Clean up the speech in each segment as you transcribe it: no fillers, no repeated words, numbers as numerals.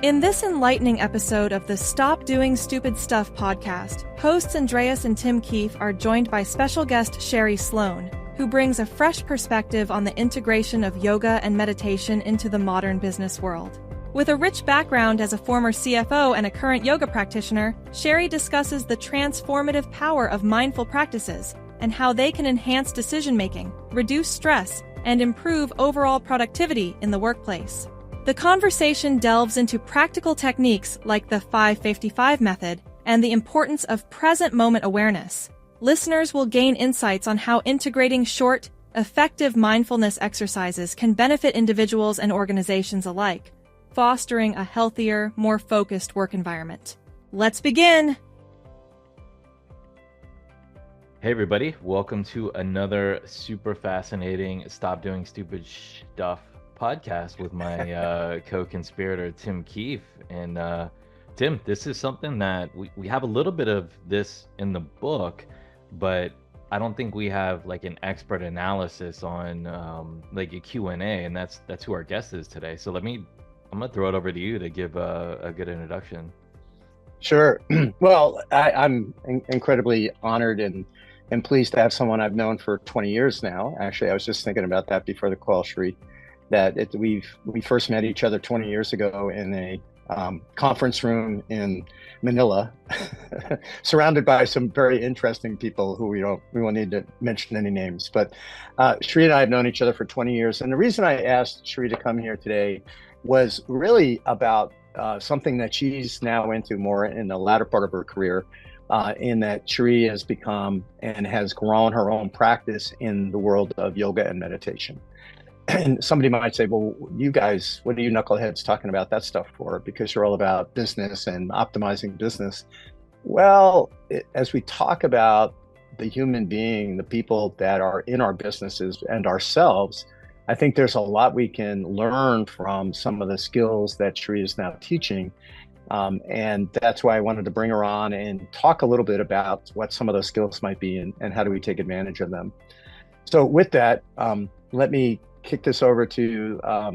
In this enlightening episode of the Stop Doing Stupid Stuff podcast, hosts Andreas and Tim Keefe are joined by special guest Sherie Sloane, who brings a fresh perspective on the integration of yoga and meditation into the modern business world. With a rich background as a former CFO and a current yoga practitioner, Sherie discusses the transformative power of mindful practices and how they can enhance decision-making, reduce stress, and improve overall productivity in the workplace. The conversation delves into practical techniques like the 5-55 method and the importance of present moment awareness. Listeners will gain insights on how integrating short, effective mindfulness exercises can benefit individuals and organizations alike, fostering a healthier, more focused work environment. Let's begin! Hey everybody, welcome to another super fascinating Stop Doing Stupid Stuff podcast with my co-conspirator Tim Keefe. And Tim, this is something that we have a little bit of this in the book, but I don't think we have like an expert analysis on like a Q&A, and that's who our guest is today. So I'm gonna throw it over to you to give a good introduction. Sure. Well, I'm incredibly honored and pleased to have someone I've known for 20 years now. Actually, I was just thinking about that before the call, Sherie, that we first met each other 20 years ago in a conference room in Manila, surrounded by some very interesting people who we won't need to mention any names. But Sherie and I have known each other for 20 years. And the reason I asked Sherie to come here today was really about something that she's now into more in the latter part of her career, in that Sherie has become and has grown her own practice in the world of yoga and meditation. And somebody might say, well, you guys, what are you knuckleheads talking about that stuff for? Because you're all about business and optimizing business. Well, as we talk about the human being, the people that are in our businesses and ourselves, I think there's a lot we can learn from some of the skills that Sherie is now teaching. And that's why I wanted to bring her on and talk a little bit about what some of those skills might be and how do we take advantage of them. So with that, let me kick this over to a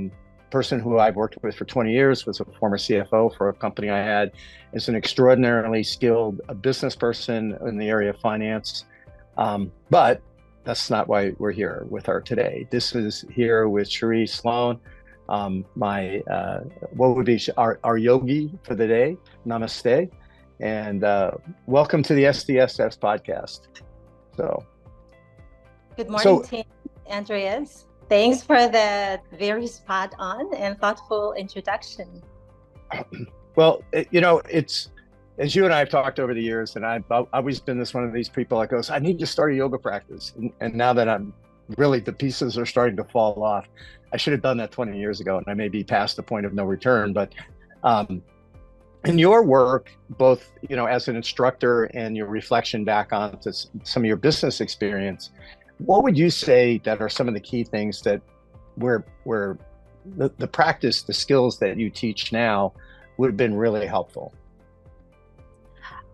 person who I've worked with for 20 years, was a former CFO for a company I had, is an extraordinarily skilled business person in the area of finance. But that's not why we're here with her today. This is here with Sherie Sloane, what would be our yogi for the day. Namaste, and welcome to the SDSS podcast. Good morning, Tim, Andreas. Thanks for the very spot on and thoughtful introduction. Well, it's, as you and I have talked over the years, and I've always been one of these people that goes, I need to start a yoga practice. And now that the pieces are starting to fall off, I should have done that 20 years ago, and I may be past the point of no return. But in your work, both, as an instructor and your reflection back onto some of your business experience, what would you say that are some of the key things that where the practice, the skills that you teach now would have been really helpful?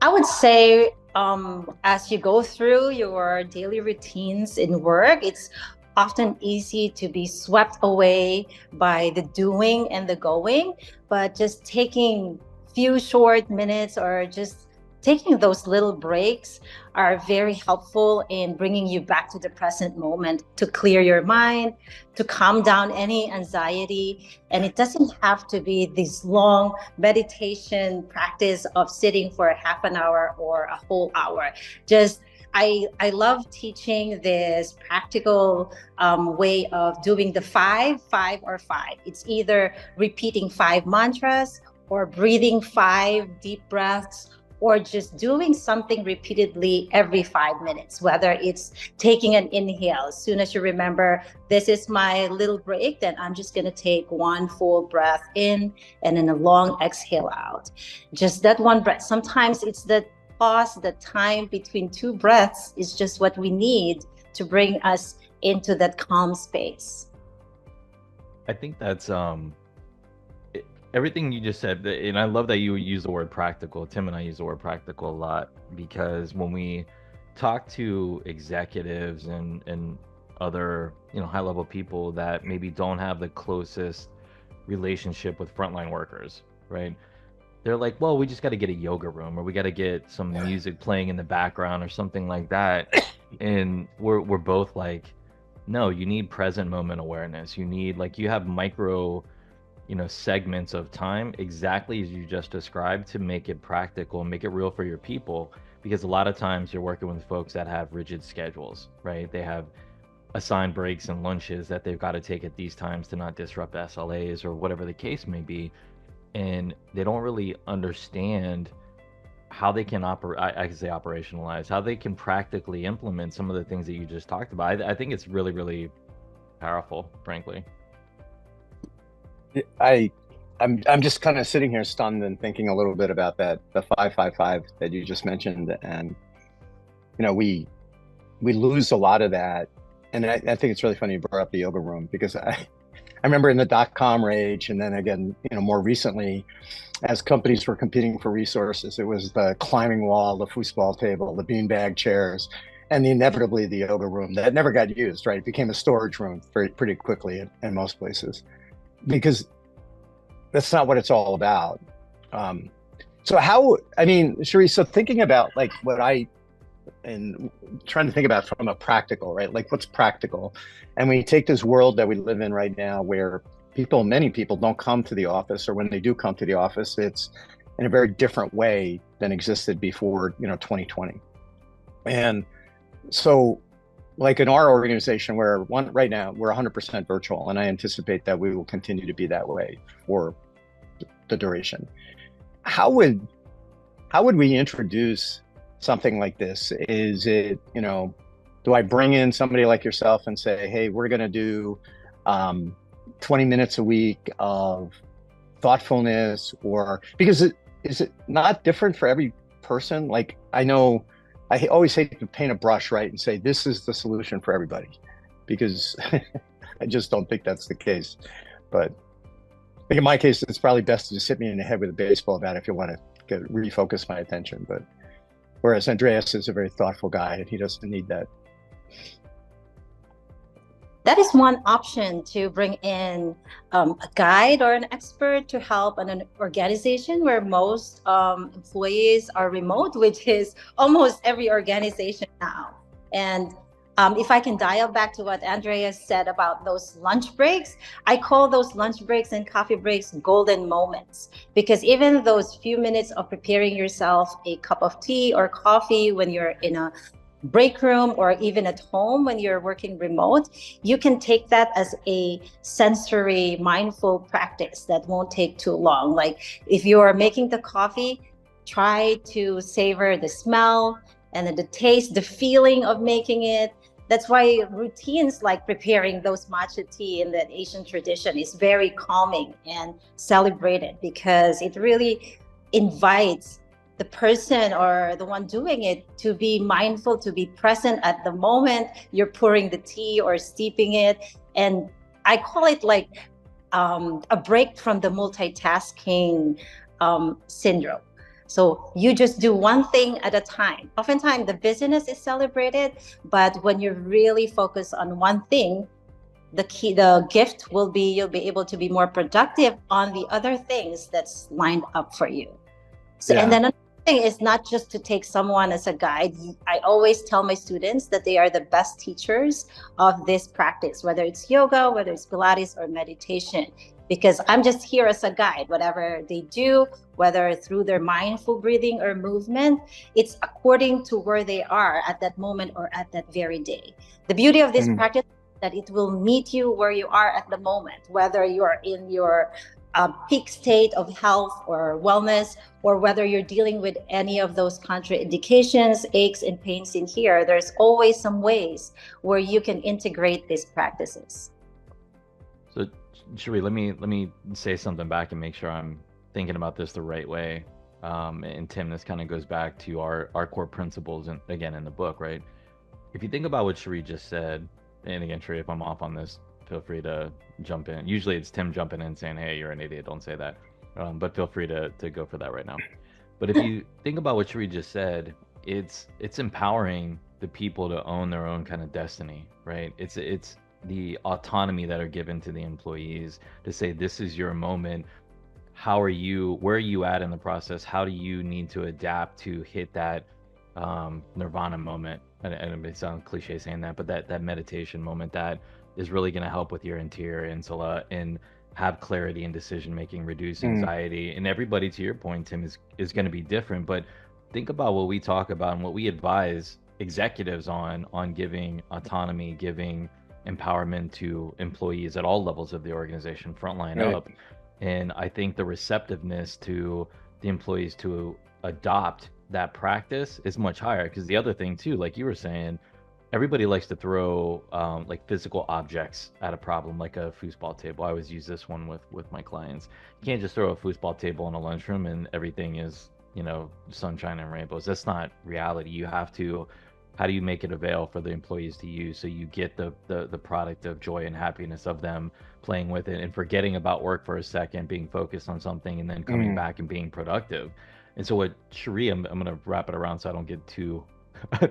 I would say as you go through your daily routines in work, it's often easy to be swept away by the doing and the going, but just taking few short minutes or just taking those little breaks are very helpful in bringing you back to the present moment, to clear your mind, to calm down any anxiety. And it doesn't have to be this long meditation practice of sitting for a half an hour or a whole hour. I love teaching this practical way of doing the 5, 5, or 5. It's either repeating 5 mantras or breathing 5 deep breaths, or just doing something repeatedly every 5 minutes, whether it's taking an inhale. As soon as you remember, this is my little break, then I'm just gonna take 1 full breath in and then a long exhale out. Just that one breath. Sometimes it's the pause, the time between 2 breaths is just what we need to bring us into that calm space. I think that's everything you just said, and I love that you use the word practical. Tim and I use the word practical a lot, because when we talk to executives and other high level people that maybe don't have the closest relationship with frontline workers, right? They're like, well, we just got to get a yoga room, or we got to get some music playing in the background or something like that. And we're both like, no, you need present moment awareness. You need, like, you have micro, segments of time, exactly as you just described, to make it practical and make it real for your people. Because a lot of times you're working with folks that have rigid schedules, right? They have assigned breaks and lunches that they've got to take at these times to not disrupt SLAs or whatever the case may be. And they don't really understand how they can I can say operationalize, how they can practically implement some of the things that you just talked about. I think it's really, really powerful, frankly. I'm just kind of sitting here stunned and thinking a little bit about that, the 555 that you just mentioned. And, we lose a lot of that. And I think it's really funny you brought up the yoga room, because I remember in the .com rage, and then again, more recently, as companies were competing for resources, it was the climbing wall, the foosball table, the beanbag chairs, and inevitably the yoga room that never got used, right? It became a storage room pretty quickly in most places, because that's not what it's all about. Sherie, so thinking about like and trying to think about from a practical, right? Like, what's practical? And we take this world that we live in right now where many people don't come to the office, or when they do come to the office, it's in a very different way than existed before, 2020. And so, like in our organization, right now we're 100% virtual, and I anticipate that we will continue to be that way for the duration. How would we introduce something like this? Is it, do I bring in somebody like yourself and say, hey, we're going to do 20 minutes a week of thoughtfulness? Or because is it not different for every person? Like, I know I always hate to paint a brush, right, and say this is the solution for everybody, because I just don't think that's the case. But I think in my case, it's probably best to just hit me in the head with a baseball bat if you want to refocus my attention. But whereas Andreas is a very thoughtful guy, and he doesn't need that. That is one option, to bring in a guide or an expert to help in an organization where most employees are remote, which is almost every organization now. And if I can dial back to what Andreas said about those lunch breaks, I call those lunch breaks and coffee breaks golden moments, because even those few minutes of preparing yourself a cup of tea or coffee when you're in a break room, or even at home when you're working remote, you can take that as a sensory mindful practice that won't take too long. Like, if you're making the coffee, try to savor the smell and the taste, the feeling of making it. That's why routines like preparing those matcha tea in the Asian tradition is very calming and celebrated, because it really invites the person or the one doing it to be mindful, to be present at the moment you're pouring the tea or steeping it. And I call it like a break from the multitasking syndrome. So you just do one thing at a time. Oftentimes the busyness is celebrated, but when you're really focused on one thing, the gift will be, you'll be able to be more productive on the other things that's lined up for you. So, yeah. And then another thing is not just to take someone as a guide. I always tell my students that they are the best teachers of this practice, whether it's yoga, whether it's Pilates or meditation, because I'm just here as a guide. Whatever they do, whether through their mindful breathing or movement, it's according to where they are at that moment or at that very day. The beauty of this practice is that it will meet you where you are at the moment, whether you're in your peak state of health or wellness, or whether you're dealing with any of those contraindications, aches and pains in here. There's always some ways where you can integrate these practices. So, Sherie, let me say something back and make sure I'm thinking about this the right way. And Tim, this kind of goes back to our core principles, and again in the book, right? If you think about what Sherie just said, and again, Sherie, if I'm off on this, feel free to jump in. Usually it's Tim jumping in saying, hey, you're an idiot, don't say that. But feel free to go for that right now. But if you think about what Sherie just said, it's empowering the people to own their own kind of destiny, right? It's the autonomy that are given to the employees to say, this is your moment. Where are you at in the process? How do you need to adapt to hit that nirvana moment? And it may sound cliche saying that, but that meditation moment that is really going to help with your interior insula and have clarity in decision making, reduce anxiety. And everybody, to your point, Tim, is going to be different. But think about what we talk about and what we advise executives on giving autonomy, giving empowerment to employees at all levels of the organization, frontline Right. up. And I think the receptiveness to the employees to adopt that practice is much higher. Because the other thing too, like you were saying, everybody likes to throw like physical objects at a problem, like a foosball table. I always use this one with my clients. You can't just throw a foosball table in a lunchroom and everything is, you know, sunshine and rainbows. That's not reality. You have to, how do you make it avail for the employees to use so you get the product of joy and happiness of them playing with it and forgetting about work for a second, being focused on something, and then coming back and being productive. And so what Sherie, I'm going to wrap it around so I don't get too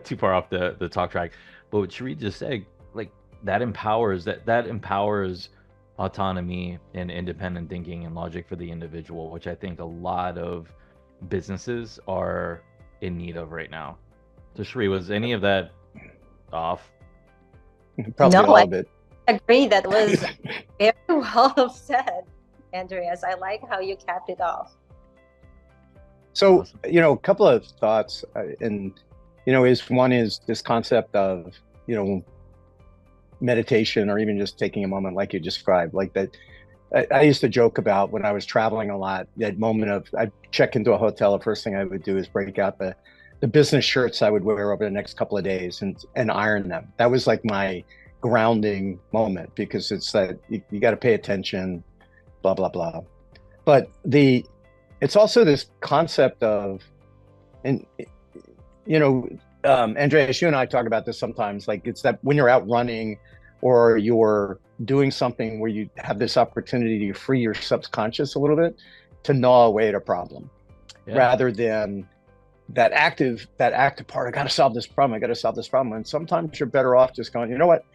too far off the talk track. But what Sherie just said, like that empowers autonomy and independent thinking and logic for the individual, which I think a lot of businesses are in need of right now. So Sherie, was any of that off? Probably No, all I of it. agree. That was very well said, Andreas. I like how you capped it off. So, Awesome. you know, a couple of thoughts, and you know, one is this concept of, you know, meditation, or even just taking a moment like you described, like that. I used to joke about when I was traveling a lot, that moment of I'd check into a hotel, the first thing I would do is break out the business shirts I would wear over the next couple of days and iron them. That was like my grounding moment, because it's that you got to pay attention, blah, blah, blah. But it's also this concept of, and you know, Andreas, you and I talk about this sometimes, like it's that when you're out running or you're doing something where you have this opportunity to free your subconscious a little bit to gnaw away at a problem, rather than that active part. I got to solve this problem. And sometimes you're better off just going, you know what?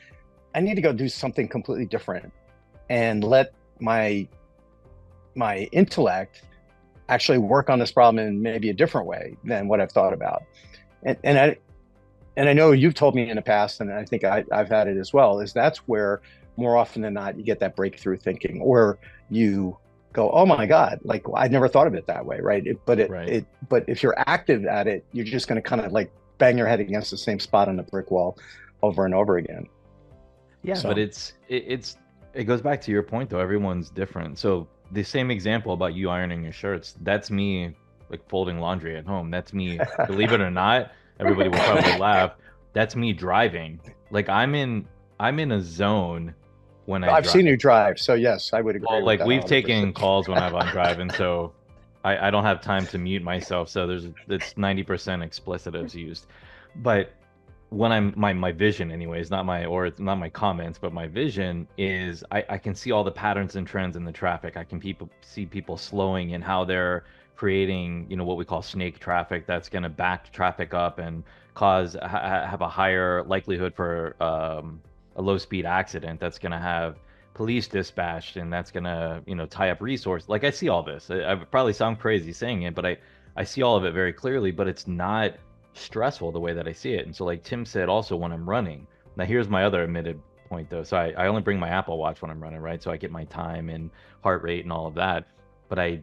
I need to go do something completely different and let my intellect actually work on this problem in maybe a different way than what I've thought about. And I know you've told me in the past, and I think I've had it as well, is that's where more often than not you get that breakthrough thinking, or you go, oh my God, like I never thought of it that way, right? But if you're active at it, you're just going to kind of like bang your head against the same spot on the brick wall over and over again. Yeah, so. But it goes back to your point though. Everyone's different. So the same example about you ironing your shirts, that's me like folding laundry at home. That's me, believe it or not, everybody will probably laugh. That's me driving. Like I'm in a zone when I I've seen you drive, so yes, I would agree. Well, like we've 100%. taken calls when I'm driving, so I don't have time to mute myself. So it's 90% explicitives used. But when I'm my vision anyways, it's not my comments, but my vision is I can see all the patterns and trends in the traffic. I can see people slowing and how they're creating, you know, what we call snake traffic that's going to back traffic up and have a higher likelihood for a low speed accident that's going to have police dispatched, and that's going to, you know, tie up resources. Like I see all this. I probably sound crazy saying it, but I see all of it very clearly, but it's not stressful the way that I see it. And so like Tim said, also when I'm running, now here's my other admitted point though. So I only bring my Apple Watch when I'm running, right? So I get my time and heart rate and all of that, but I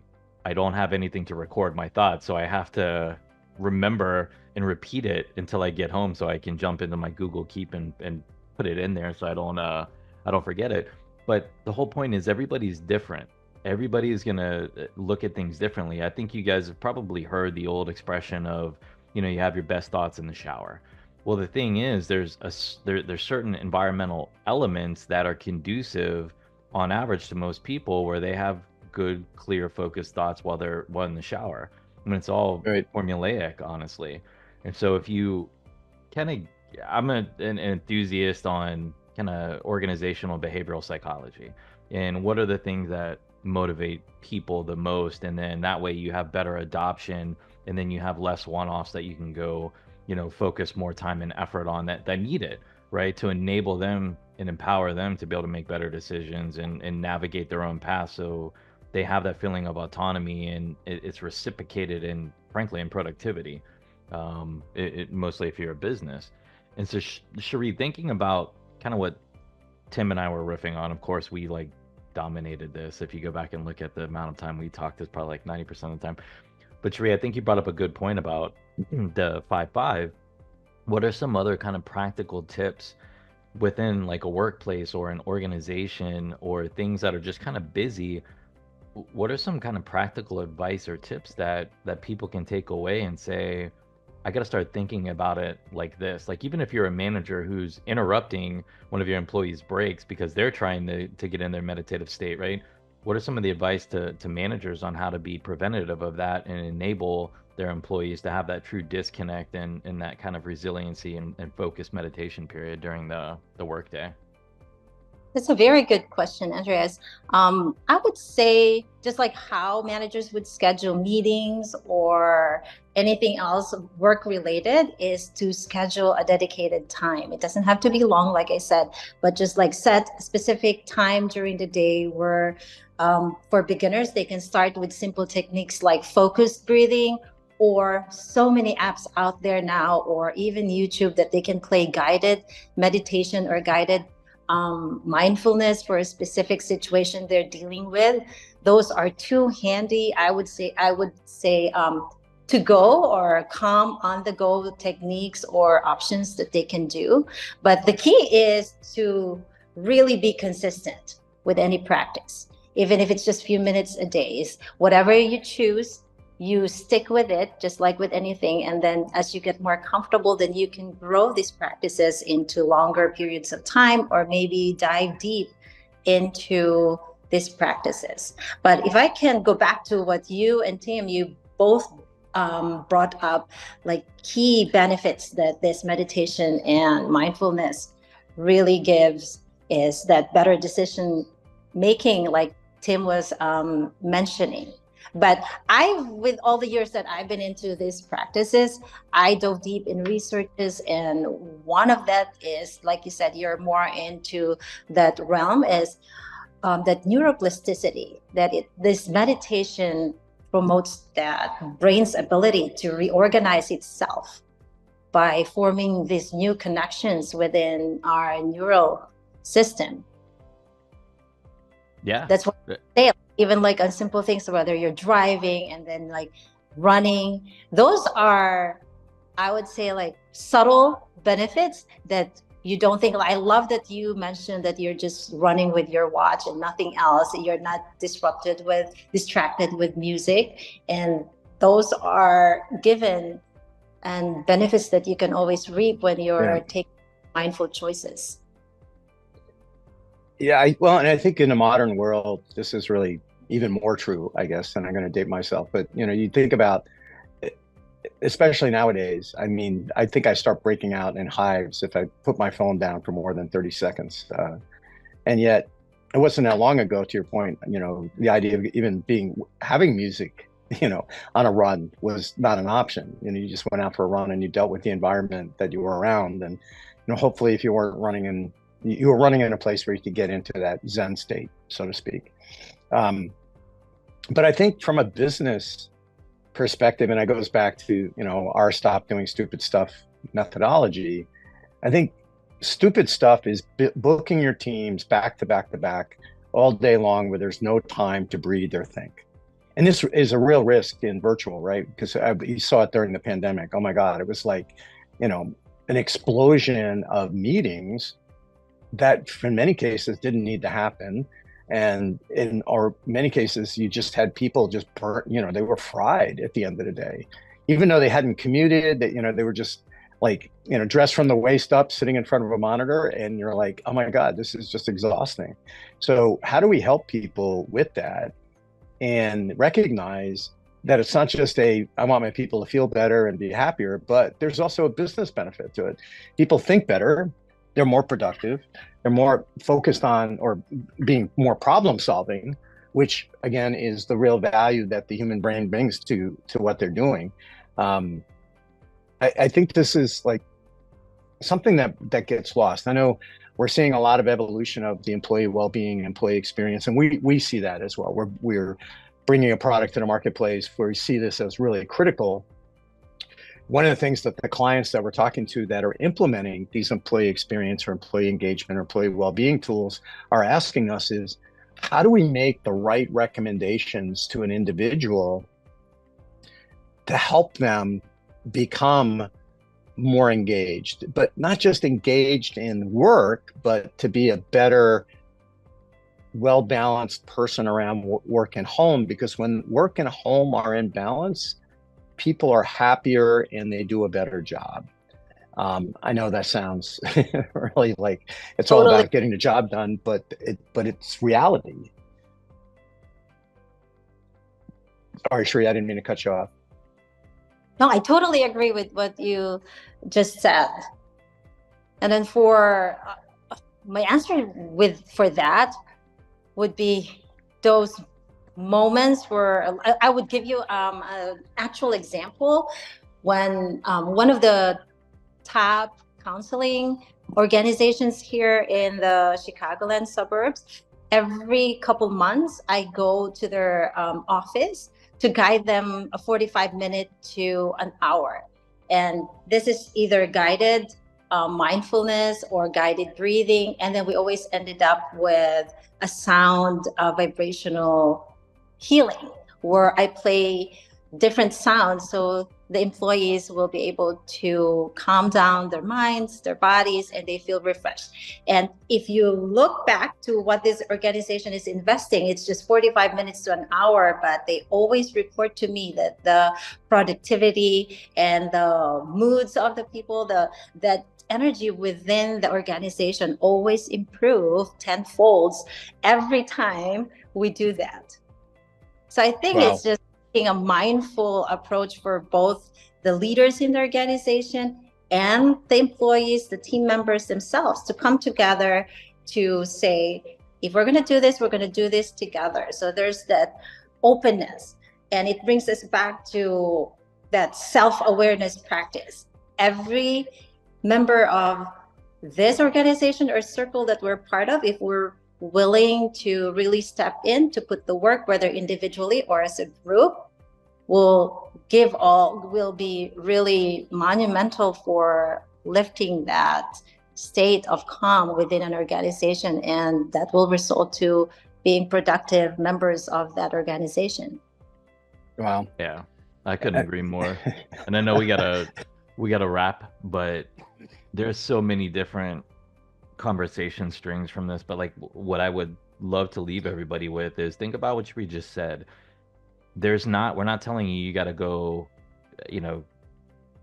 don't have anything to record my thoughts. So I have to remember and repeat it until I get home so I can jump into my Google Keep and put it in there so I don't forget it. But the whole point is everybody's different. Everybody is going to look at things differently. I think you guys have probably heard the old expression of, you know, you have your best thoughts in the shower. Well, the thing is, there's certain environmental elements that are conducive on average to most people where they have good, clear, focused thoughts while they're in the shower. I mean, it's all formulaic, honestly. And so if you I'm an enthusiast on kind of organizational behavioral psychology and what are the things that motivate people the most, and then that way you have better adoption, and then you have less one-offs that you can go, you know, focus more time and effort on that need it, right, to enable them and empower them to be able to make better decisions and navigate their own path, so they have that feeling of autonomy, and it's reciprocated in, frankly, in productivity, mostly if you're a business. And so, Sherie, thinking about kind of what Tim and I were riffing on, of course, we like dominated this. If you go back and look at the amount of time we talked, it's probably like 90% of the time. But Sherie, I think you brought up a good point about the 5-5. What are some other kind of practical tips within like a workplace or an organization or things that are just kind of busy? What are some kind of practical advice or tips that people can take away and say, I got to start thinking about it like this? Like, even if you're a manager who's interrupting one of your employees' breaks because they're trying to get in their meditative state, right? What are some of the advice to managers on how to be preventative of that and enable their employees to have that true disconnect and that kind of resiliency and focused meditation period during the workday? That's a very good question, Andreas. I would say just like how managers would schedule meetings or anything else work related is to schedule a dedicated time. It doesn't have to be long, like I said, but just like set a specific time during the day where for beginners, they can start with simple techniques like focused breathing, or so many apps out there now, or even YouTube, that they can play guided meditation or guided mindfulness for a specific situation they're dealing with. Those are too handy. I would say to go or calm on the go techniques or options that they can do. But the key is to really be consistent with any practice, even if it's just a few minutes a day. Whatever you choose, you stick with it, just like with anything. And then as you get more comfortable, then you can grow these practices into longer periods of time, or maybe dive deep into these practices. But if I can go back to what you and Tim, you both brought up, like key benefits that this meditation and mindfulness really gives, is that better decision making, like Tim was mentioning. But with all the years that I've been into these practices, I dove deep in researches. And one of that is, like you said, you're more into that realm, is that neuroplasticity, this meditation promotes that brain's ability to reorganize itself by forming these new connections within our neural system. Yeah. That's what they say. Even like on simple things, whether you're driving and then like running, those are, I would say, like subtle benefits that you don't think. I love that you mentioned that you're just running with your watch and nothing else. You're not distracted with music. And those are given and benefits that you can always reap when you're taking mindful choices. Yeah, and I think in the modern world, this is really even more true, I guess, and I'm going to date myself. But, you think about, especially nowadays, I mean, I think I start breaking out in hives if I put my phone down for more than 30 seconds. And yet, it wasn't that long ago, to your point, the idea of even having music, on a run was not an option. You just went out for a run and you dealt with the environment that you were around. And, hopefully if you weren't running you were running in a place where you could get into that Zen state, so to speak. But I think from a business perspective, and it goes back to, our stop doing stupid stuff methodology, I think stupid stuff is booking your teams back to back to back all day long where there's no time to breathe or think. And this is a real risk in virtual, right? Because you saw it during the pandemic. Oh my God, it was like, an explosion of meetings that in many cases didn't need to happen. And in many cases, you just had people just they were fried at the end of the day, even though they hadn't commuted, that, they were just like, dressed from the waist up, sitting in front of a monitor. And you're like, oh my God, this is just exhausting. So how do we help people with that and recognize that it's not just I want my people to feel better and be happier, but there's also a business benefit to it. People think better. They're more productive. They're more focused on or being more problem solving, which again is the real value that the human brain brings to what they're doing. I think this is like something that gets lost. I know we're seeing a lot of evolution of the employee well-being, employee experience, and we see that as well. We're bringing a product to the marketplace where we see this as really critical. One of the things that the clients that we're talking to that are implementing these employee experience or employee engagement or employee well-being tools are asking us is, how do we make the right recommendations to an individual to help them become more engaged, but not just engaged in work, but to be a better, well-balanced person around work and home? Because when work and home are in balance, people are happier and they do a better job. I know that sounds really like it's all about getting the job done, but it's reality. Sorry, Sherie, I didn't mean to cut you off. No, I totally agree with what you just said. And then for my answer for that would be those moments where I would give you an actual example when one of the top counseling organizations here in the Chicagoland suburbs, every couple months I go to their office to guide them a 45-minute to an hour. And this is either guided mindfulness or guided breathing. And then we always ended up with a sound vibrational healing where I play different sounds so the employees will be able to calm down their minds, their bodies, and they feel refreshed. And if you look back to what this organization is investing, it's just 45 minutes to an hour, but they always report to me that the productivity and the moods of the people, that energy within the organization always improve tenfold every time we do that. So I think it's just a mindful approach for both the leaders in the organization and the employees, the team members themselves, to come together to say, if we're going to do this, we're going to do this together. So there's that openness, and it brings us back to that self-awareness practice. Every member of this organization or circle that we're part of, if we're willing to really step in to put the work, whether individually or as a group, will be really monumental for lifting that state of calm within an organization, and that will result to being productive members of that organization. Wow. Yeah, I couldn't agree more. And I know we gotta wrap, but there's so many different conversation strings from this, but like what I would love to leave everybody with is, think about what we just said. We're not telling you got to go,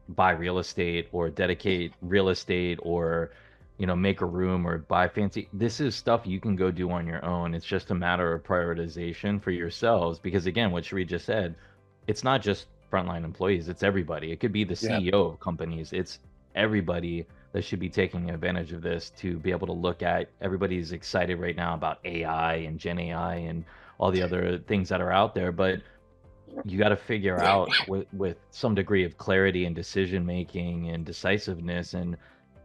buy real estate or dedicate real estate or, make a room or buy fancy. This is stuff you can go do on your own. It's just a matter of prioritization for yourselves, because again, what Sherie just said, it's not just frontline employees, it's everybody. It could be the CEO of companies. It's everybody that should be taking advantage of this to be able to look at. Everybody's excited right now about AI and Gen AI and all the other things that are out there, but you got to figure out with some degree of clarity and decision making and decisiveness, and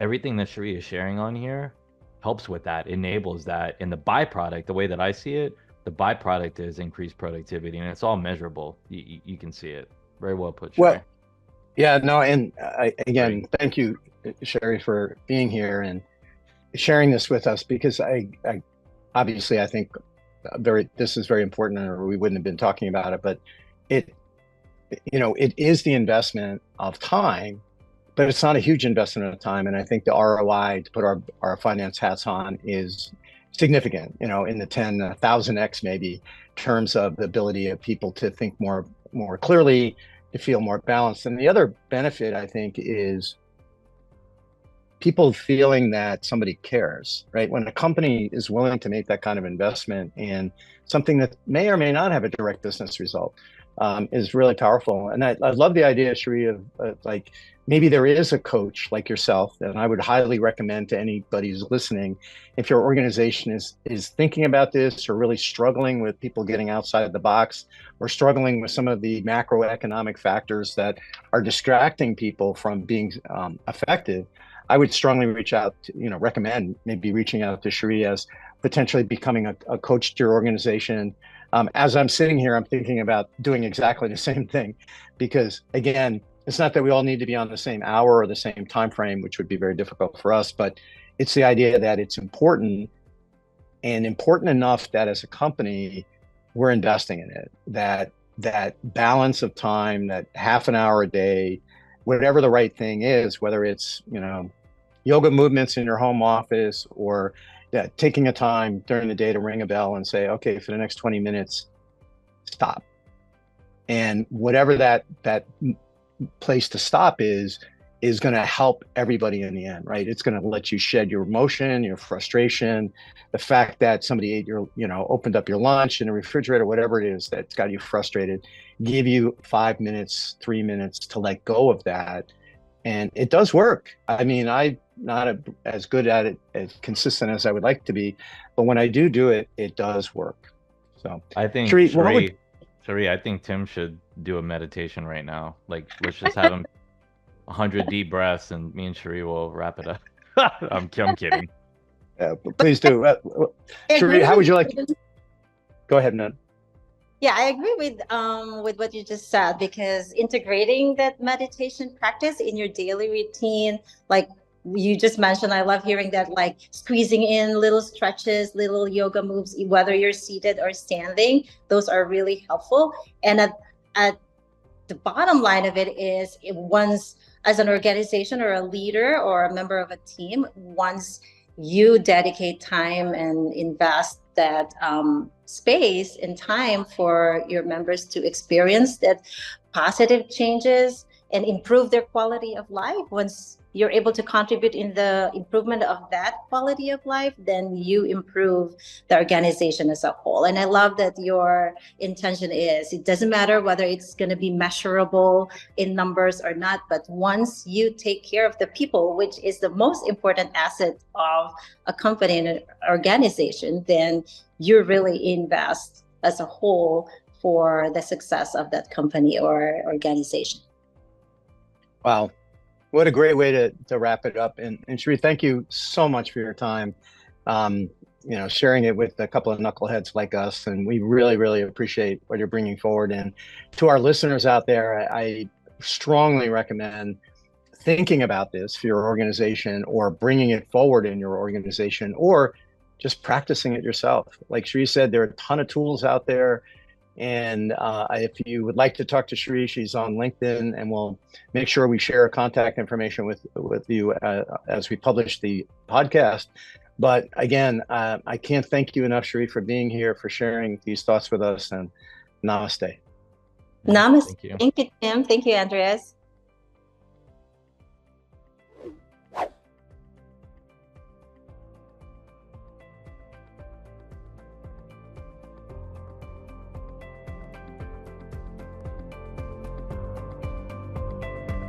everything that Sherie is sharing on here helps with that, enables that. And the byproduct, the way that I see it, the byproduct is increased productivity, and it's all measurable. You can see it. Very well put, Sherie. Well, yeah, no, and again, thank you, Sherie, for being here and sharing this with us, because I obviously I think this is very important, or we wouldn't have been talking about it. But it is the investment of time, but it's not a huge investment of time. And I think the ROI, to put our finance hats on, is significant. In the 10,000x maybe terms of the ability of people to think more clearly, to feel more balanced. And the other benefit, I think, is people feeling that somebody cares, right? When a company is willing to make that kind of investment in something that may or may not have a direct business result, is really powerful. And I love the idea, Sherie, of like, maybe there is a coach like yourself, and I would highly recommend to anybody who's listening, if your organization is thinking about this, or really struggling with people getting outside the box, or struggling with some of the macroeconomic factors that are distracting people from being effective, I would strongly recommend maybe reaching out to Sherie as potentially becoming a coach to your organization. As I'm sitting here, I'm thinking about doing exactly the same thing, because again, it's not that we all need to be on the same hour or the same time frame, which would be very difficult for us, but it's the idea that it's important, and important enough that as a company, we're investing in it. That balance of time, that half an hour a day, whatever the right thing is, whether it's, yoga movements in your home office, or taking a time during the day to ring a bell and say, okay, for the next 20 minutes, stop. And whatever that place to stop is going to help everybody in the end, right? It's going to let you shed your emotion, your frustration, the fact that somebody ate opened up your lunch in the refrigerator, whatever it is that's got you frustrated, give you 5 minutes, 3 minutes to let go of that. And it does work. I mean, I'm not as good at it, as consistent as I would like to be, but when I do it, it does work. So I think Sherie, I think Tim should do a meditation right now. Like, let's just have him 100 deep breaths, and me and Sherie will wrap it up. I'm kidding. Please do. Sherie, how would you like to? Go ahead, Nan. Yeah, I agree with what you just said, because integrating that meditation practice in your daily routine, like you just mentioned, I love hearing that, like squeezing in little stretches, little yoga moves, whether you're seated or standing, those are really helpful. And at the bottom line of it is, once as an organization or a leader or a member of a team, once you dedicate time and invest that space and time for your members to experience that positive changes and improve their quality of life, once you're able to contribute in the improvement of that quality of life, then you improve the organization as a whole. And I love that your intention is, it doesn't matter whether it's going to be measurable in numbers or not, but once you take care of the people, which is the most important asset of a company and an organization, then you really invest as a whole for the success of that company or organization. Wow. What a great way to wrap it up. And Sherie, thank you so much for your time, sharing it with a couple of knuckleheads like us. And we really, really appreciate what you're bringing forward. And to our listeners out there, I strongly recommend thinking about this for your organization, or bringing it forward in your organization, or just practicing it yourself. Like Sherie said, there are a ton of tools out there. And if you would like to talk to Sherie, she's on LinkedIn, and we'll make sure we share contact information with you as we publish the podcast. But again, I can't thank you enough, Sherie, for being here, for sharing these thoughts with us, and namaste. Namaste. Thank you, Tim. Thank you, Andreas.